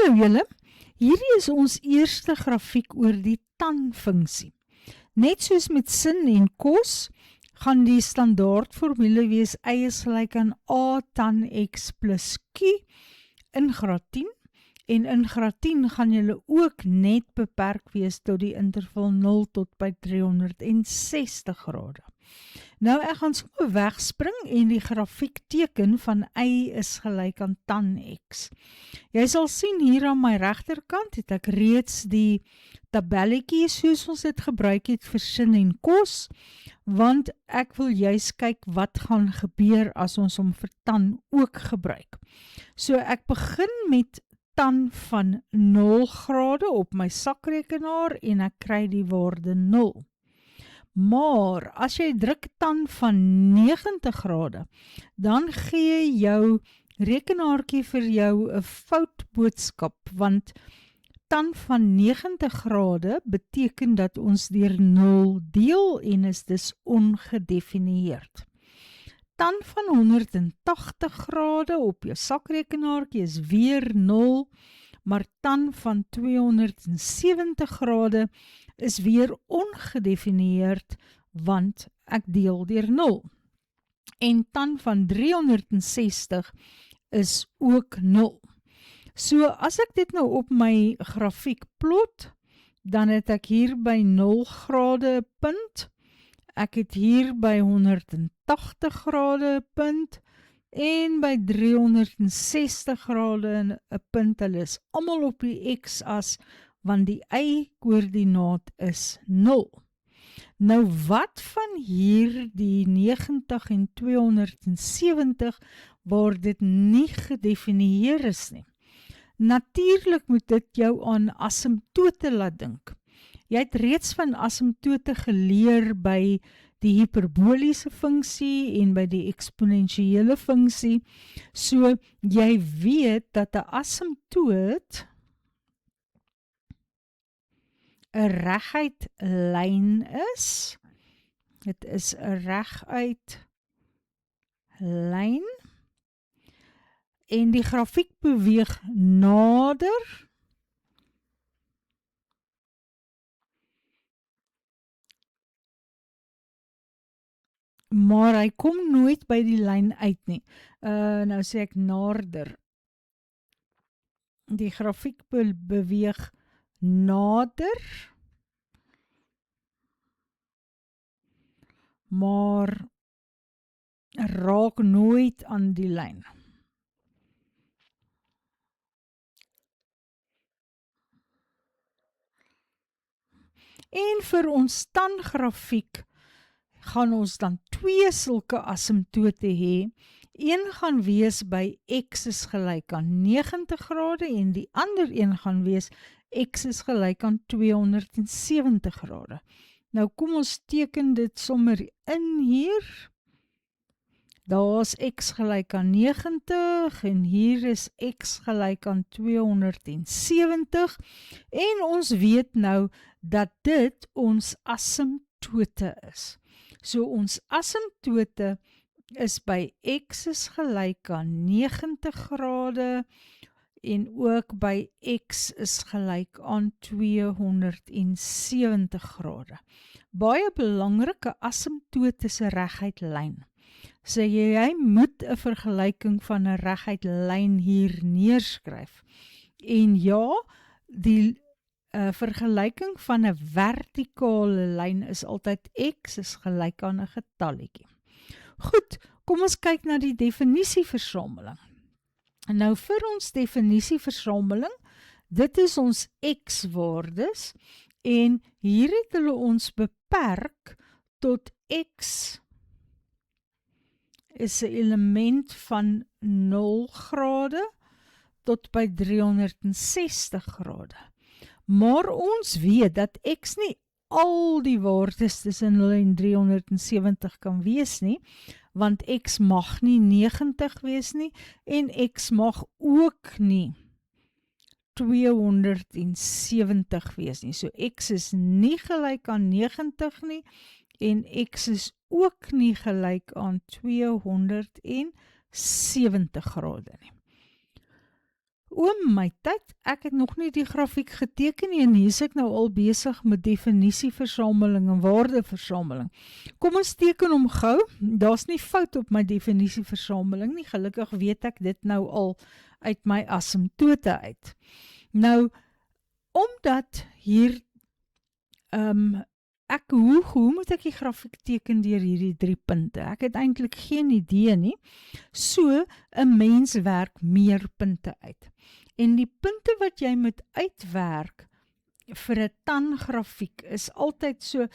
Hallo julle, hierdie is ons eerste grafiek oor die tan-funksie. Net soos met sin en kos, gaan die standaardformule wees y is gelyk aan a tan x plus q in graad 10. En in graad 10 gaan julle ook net beperk wees tot die interval 0 tot by 360 grade. Nou ek gaan so wegspring en die grafiek teken van y is gelyk aan tan x. Jy sal sien hier aan my regterkant het ek reeds die tabelletjie soos ons dit gebruik het vir sin en kos, want ek wil juist kyk wat gaan gebeur as ons hom vir tan ook gebruik. So ek begin met tan van 0 grade op my sakrekenaar en ek kry die waarde 0. Maar as jy druk tan van 90 grade, dan gee jou rekenaartjie vir jou 'n fout boodskap, want tan van 90 grade beteken dat ons deur 0 deel en is dus ongedefinieerd. Tan van 180 grade op jou sakrekenaartjie is weer 0, maar tan van 270 grade is weer ongedefinieerd, want ek deel deur 0. En tan van 360 is ook 0. So as ek dit nou op my grafiek plot, dan het ek hier by 0 grade 'n punt, ek het hier by 180 grade 'n punt, en by 360 grade 'n punt. Hulle is almal op die x-as, want die y-koördinaat is 0. Nou wat van hier die 90 en 270 waar dit nie gedefinieer is nie? Natuurlik moet dit jou aan asymptote laat dink. Jy het reeds van asymptote geleer by die hiperboliese funksie en by die eksponensiële funksie. So jy weet dat 'n asymptoot 'n reguit lyn is. Dit is 'n reguit lyn. En die grafiek beweeg nader maar hy kom nooit by die lyn uit nie. Nou sê ek nader. Die grafiek beweeg nader, maar raak nooit aan die lyn. En vir ons tan-grafiek gaan ons dan 2 sulke asymptote hê. Een gaan wees by x is gelyk aan 90 grade en die ander een gaan wees x is gelyk aan 270 grade. Nou kom ons teken dit sommer in hier. Daar is x gelyk aan 90 en hier is x gelyk aan 270 en ons weet nou dat dit ons asymptote is. So ons asymptote is by x is gelyk aan 90 grade en ook by x is gelyk aan 270 grade. Baie belangrike asymptote is 'n reguit lyn. So jy moet 'n vergelyking van 'n reguit lyn hier neerskryf. En ja, die vergelyking van 'n vertikale lyn is altyd x is gelyk aan 'n getalletjie. Goed, kom ons kyk na die definisieversameling. Nou vir ons definisieversameling, dit is ons x-waardes en hier het hulle ons beperk tot x is 'n element van 0 grade tot by 360 grade. Maar ons weet dat x nie al die waardes tussen 0 en 370 kan wees nie, want x mag nie 90 wees nie en x mag ook nie 270 wees nie. So x is nie gelyk aan 90 nie en x is ook nie gelyk aan 270 grade nie. My tyd, ek het nog nie die grafiek geteken nie en hier is ek nou al besig met definisieversameling en waardeversameling. Kom ons teken hom gou, daar's nie fout op my definisieversameling nie, gelukkig weet ek dit nou al uit my asymptote uit. Nou, omdat hier, hoe moet ek die grafiek teken deur hierdie 3 punte? Ek het eintlik geen idee nie, so 'n mens werk meer punte uit. En die punte wat jy moet uitwerk vir 'n tangrafiek is altyd so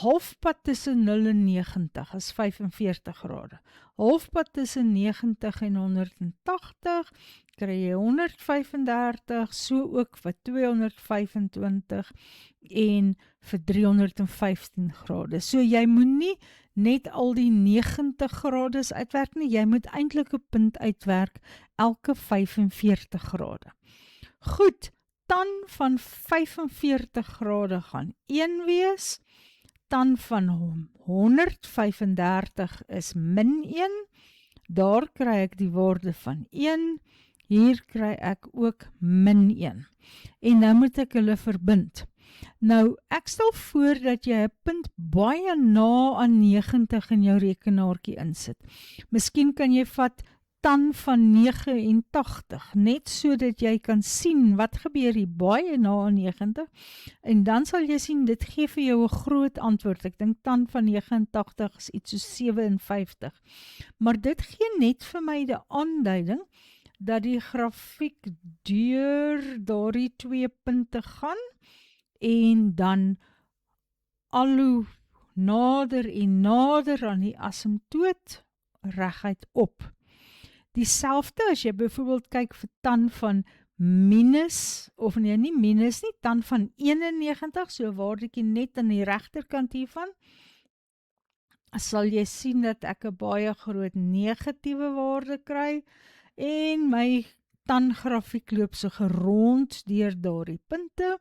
halfpad tussen 0 en 90 is 45 grade. Halfpad tussen 90 en 180 kry jy 135, so ook vir 225 en vir 315 grade. So jy moet nie net al die 90 grades uitwerk nie, jy moet eintlik 'n punt uitwerk elke 45 grade. Goed, tan van 45 grade gaan 1 wees, tan van 135 is min 1, daar kry ek die waarde van 1, hier kry ek ook min 1. En nou moet ek hulle verbind. Nou, ek stel voor dat jy 'n punt baie na aan 90 in jou rekenaartjie insit. Miskien kan jy vat tan van 89, net so dat jy kan sien wat gebeur hier baie na aan 90, en dan sal jy sien, dit gee vir jou 'n groot antwoord. Ek dink tan van 89 is iets soos 57. Maar dit gee net vir my die aanduiding dat die grafiek deur daardie 2 punte gaan, en dan al hoe nader en nader aan die asymptoot reguit op. Dieselfde as jy byvoorbeeld kyk vir tan van minus, of nee, nie minus nie, tan van 91, so 'n waardetjie net aan die regterkant hiervan, sal jy sien dat ek 'n baie groot negatiewe waarde kry, en my tangrafiek loop so gerond deur daardie punte,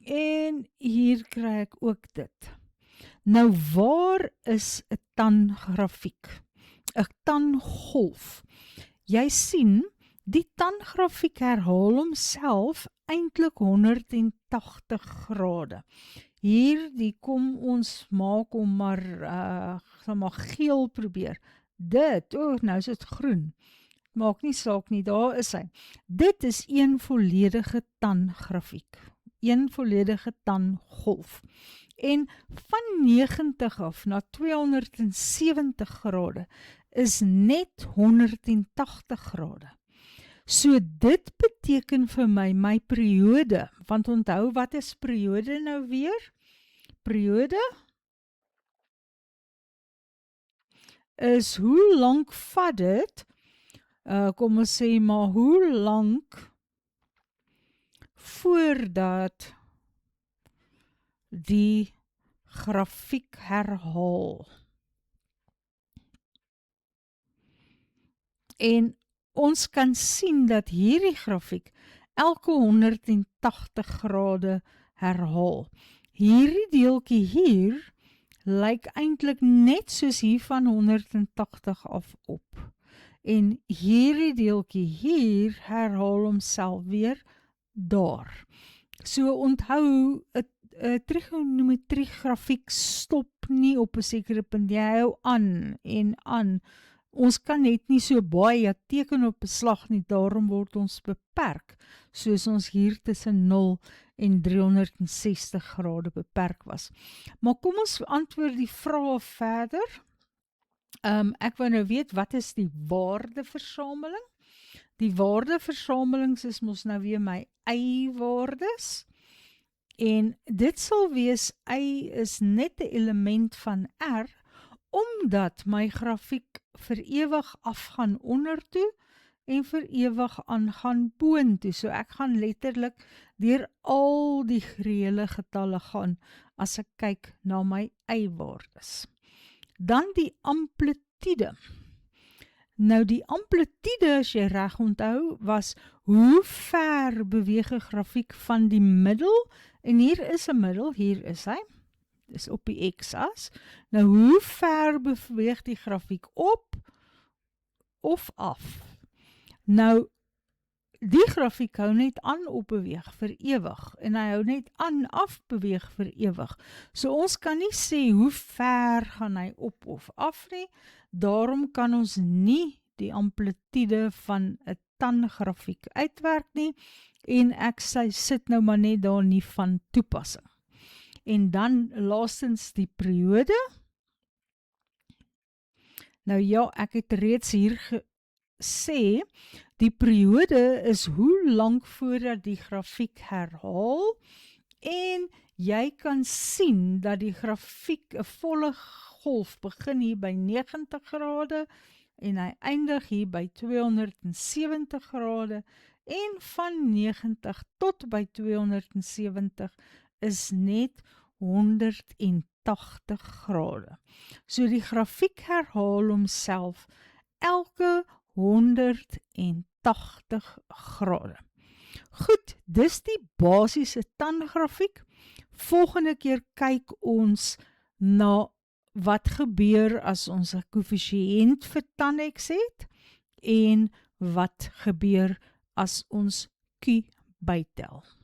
en hier kry ek ook dit. Nou, waar is 'n tangrafiek? 'n tangolf. Jy sien, die tangrafiek herhaal homself eintlik 180 grade. Hier, kom ons maak hom maar, geel probeer. Dit, nou is dit groen. Maak nie saak nie, daar is hy. Dit is een volledige tangrafiek. Een volledige tangolf. En van 90 af na 270 grade is net 180 grade. So dit beteken vir my periode, want onthou, wat is periode nou weer? Periode is hoe lank vat dit, kom ons sê maar, hoe lank voordat die grafiek herhaal. En ons kan sien dat hierdie grafiek elke 180 grade herhaal. Hierdie deeltjie hier lyk eintlik net soos hier van 180 af op. En hierdie deeltjie hier herhaal homself weer daar. So onthou, 'n trigonometrie grafiek stop nie op 'n sekere punt, jy hou aan en aan. Ons kan net nie so baie teken op 'n slag nie, daarom word ons beperk, soos ons hier tussen 0 en 360 grade beperk was. Maar kom ons antwoord die vrae verder. Ek wou nou weet, wat is die waardeversameling? Die waardeversamelings is mos nou weer my y-waardes. En dit sal wees, y is net 'n element van r, omdat my grafiek vir ewig afgaan ondertoe en vir ewig aangaan boontoe. So ek gaan letterlik deur al die reële getalle gaan as ek kyk na my y-waardes. Dan die amplitude. Nou die amplitude, as jy reg onthou, was hoe ver beweeg 'n grafiek van die middel, en hier is 'n middel, hier is hy, dis op die x-as. Nou hoe ver beweeg die grafiek op of af? Nou, die grafiek hou net aan opbeweeg vir ewig en hy hou net aan afbeweeg vir ewig. So ons kan nie sê hoe ver gaan hy op of af nie, daarom kan ons nie die amplitude van 'n tangrafiek uitwerk nie en ek sit nou maar net daar nie van toepassing. En dan laastens die periode. Nou ja, ek het reeds hier gesê, die periode is hoe lank voordat die grafiek herhaal en jy kan sien dat die grafiek 'n volle golf begin hier by 90 grade en hy eindig hier by 270 grade en van 90 tot by 270 is net 180 grade. So die grafiek herhaal homself elke 180 grade. Goed, dis die basiese tangrafiek. Volgende keer kyk ons na wat gebeur as ons 'n koëffisiënt vir tan-X het en wat gebeur as ons Q bytel.